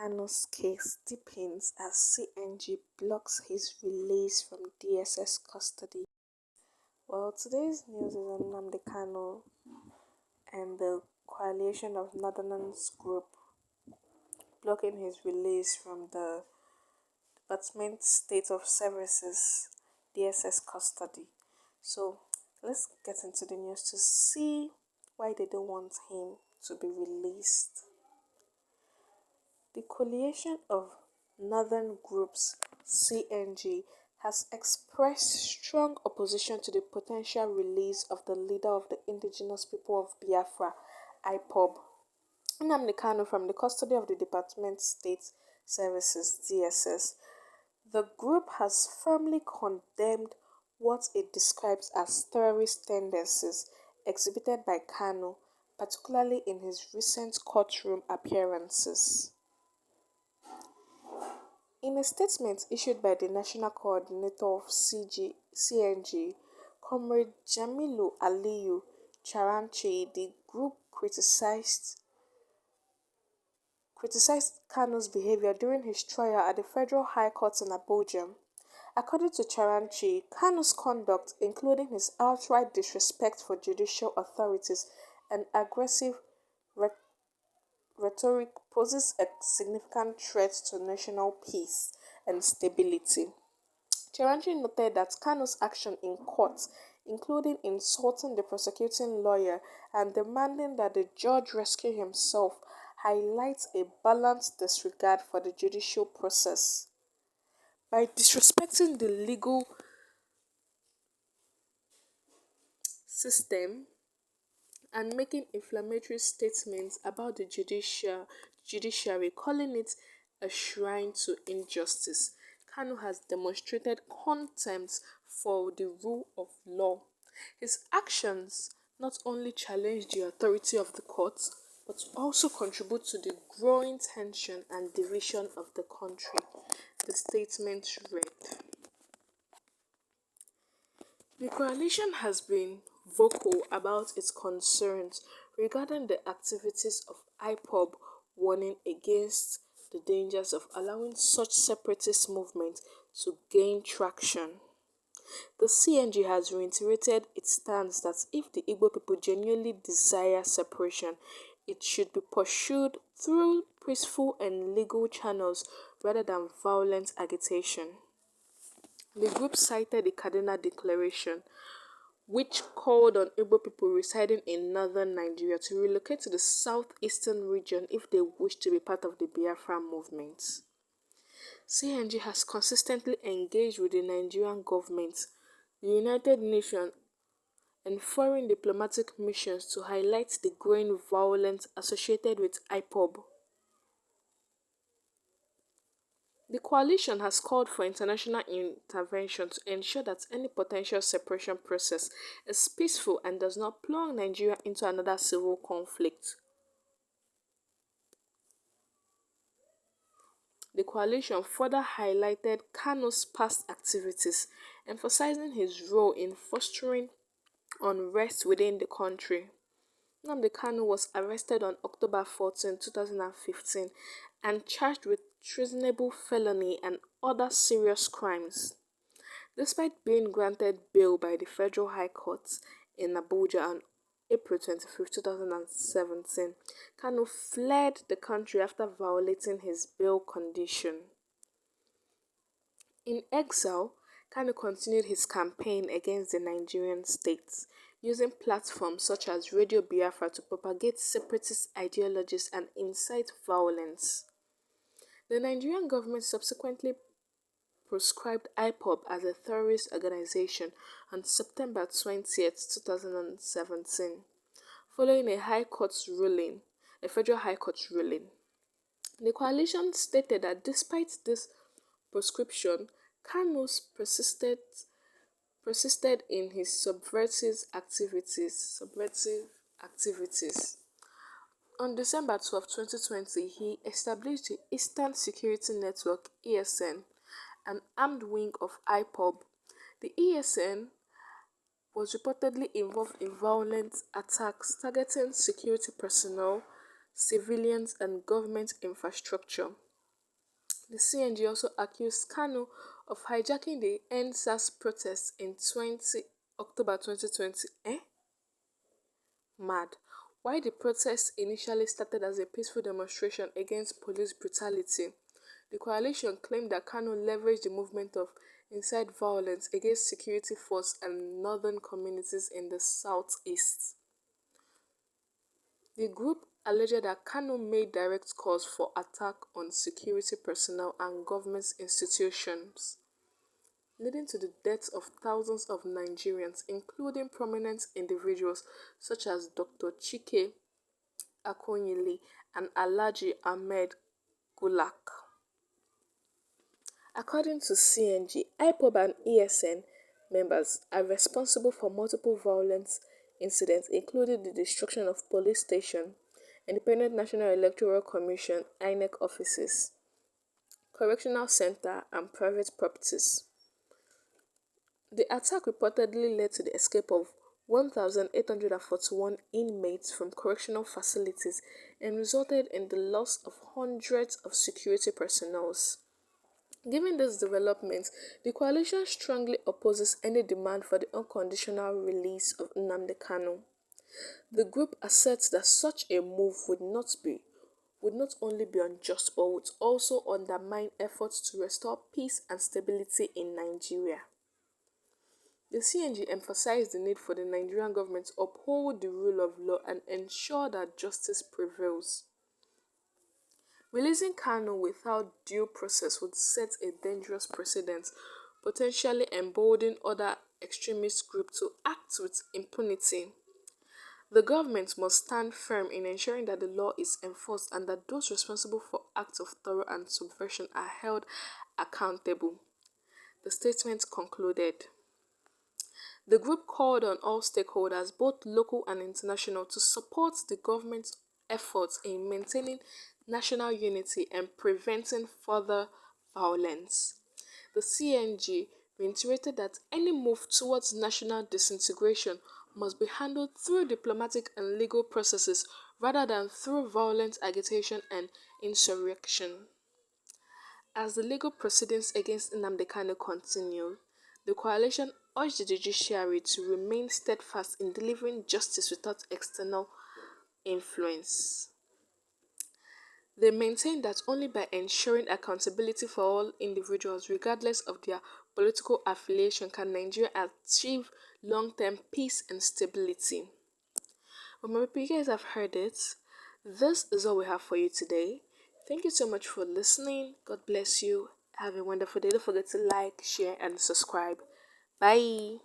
Kanu'S case deepens as CNG blocks his release from DSS custody. Well, today's news is on Nnamdi Kanu and the coalition of Northerners group blocking his release from the Department State of Services DSS custody. So let's get into the news to see why they don't want him to be released. The coalition of northern groups (CNG) has expressed strong opposition to the potential release of the leader of the indigenous people of Biafra (IPOB), Nnamdi Kanu, from the custody of the Department State Services (DSS. The group has firmly condemned what it describes as terrorist tendencies exhibited by Kanu, particularly in his recent courtroom appearances. In a statement issued by the National Coordinator of CNG, Comrade Jamilu Aliyu Charanche, the group criticized Kanu's behavior during his trial at the Federal High Court in Abuja. According to Charanche, Kanu's conduct, including his outright disrespect for judicial authorities and aggressive rhetoric, poses a significant threat to national peace and stability. Charanche noted that Kanu's action in court, including insulting the prosecuting lawyer and demanding that the judge rescue himself, highlights a balanced disregard for the judicial process. By disrespecting the legal system and making inflammatory statements about the judiciary, calling it a shrine to injustice, Kanu has demonstrated contempt for the rule of law. His actions not only challenge the authority of the court, but also contribute to the growing tension and division of the country. The statement read: the coalition has been vocal about its concerns regarding the activities of IPOB, warning against the dangers of allowing such separatist movements to gain traction. The CNG has reiterated its stance that if the Igbo people genuinely desire separation, it should be pursued through peaceful and legal channels rather than violent agitation. The group cited the Kaduna Declaration, which called on Igbo people residing in northern Nigeria to relocate to the southeastern region if they wish to be part of the Biafra movement. CNG has consistently engaged with the Nigerian government, the United Nations, and foreign diplomatic missions to highlight the growing violence associated with IPOB. The coalition has called for international intervention to ensure that any potential separation process is peaceful and does not plunge Nigeria into another civil conflict. The coalition further highlighted Kanu's past activities, emphasizing his role in fostering unrest within the country. Nnamdi Kanu was arrested on October 14, 2015 and charged with treasonable felony and other serious crimes. Despite being granted bail by the Federal High Court in Abuja on April 25, 2017, Kanu fled the country after violating his bail condition. In exile, Kanu continued his campaign against the Nigerian state, using platforms such as Radio Biafra to propagate separatist ideologies and incite violence. The Nigerian government subsequently proscribed IPOB as a terrorist organization on September 20, 2017, following a federal high court ruling. The coalition stated that despite this proscription, Kanu persisted in his subversive activities. On December 12, 2020, he established the Eastern Security Network (ESN), an armed wing of IPOB. The ESN was reportedly involved in violent attacks targeting security personnel, civilians, and government infrastructure. The CNG also accused Kanu of hijacking the End SARS protests in October 2020. Mad. Why the protests initially started as a peaceful demonstration against police brutality, the coalition claimed that Kanu leveraged the movement of incite violence against security force and northern communities in the southeast. The group alleged that Kanu made direct calls for attack on security personnel and government institutions, leading to the deaths of thousands of Nigerians, including prominent individuals such as Dr. Chike Akonyele and Alhaji Ahmed Gulak. According to CNG, IPOB and ESN members are responsible for multiple violent incidents, including the destruction of police station, Independent National Electoral Commission (INEC) offices, correctional center, and private properties. The attack reportedly led to the escape of 1,841 inmates from correctional facilities and resulted in the loss of hundreds of security personnel. Given these developments, the coalition strongly opposes any demand for the unconditional release of Nnamdi Kanu. The group asserts that such a move would not only be unjust but would also undermine efforts to restore peace and stability in Nigeria. The CNG emphasized the need for the Nigerian government to uphold the rule of law and ensure that justice prevails. Releasing Kanu without due process would set a dangerous precedent, potentially emboldening other extremist groups to act with impunity. The government must stand firm in ensuring that the law is enforced and that those responsible for acts of terror and subversion are held accountable. The statement concluded. The group called on all stakeholders, both local and international, to support the government's efforts in maintaining national unity and preventing further violence. The CNG reiterated that any move towards national disintegration must be handled through diplomatic and legal processes rather than through violent agitation and insurrection. As the legal proceedings against Nnamdi Kanu continue, the coalition urged the judiciary to remain steadfast in delivering justice without external influence. They maintain that only by ensuring accountability for all individuals, regardless of their political affiliation, can Nigeria achieve long-term peace and stability. Well, my people, you guys have heard it. This is all we have for you today. Thank you so much for listening. God bless you. Have a wonderful day. Don't forget to like, share, and subscribe. Bye.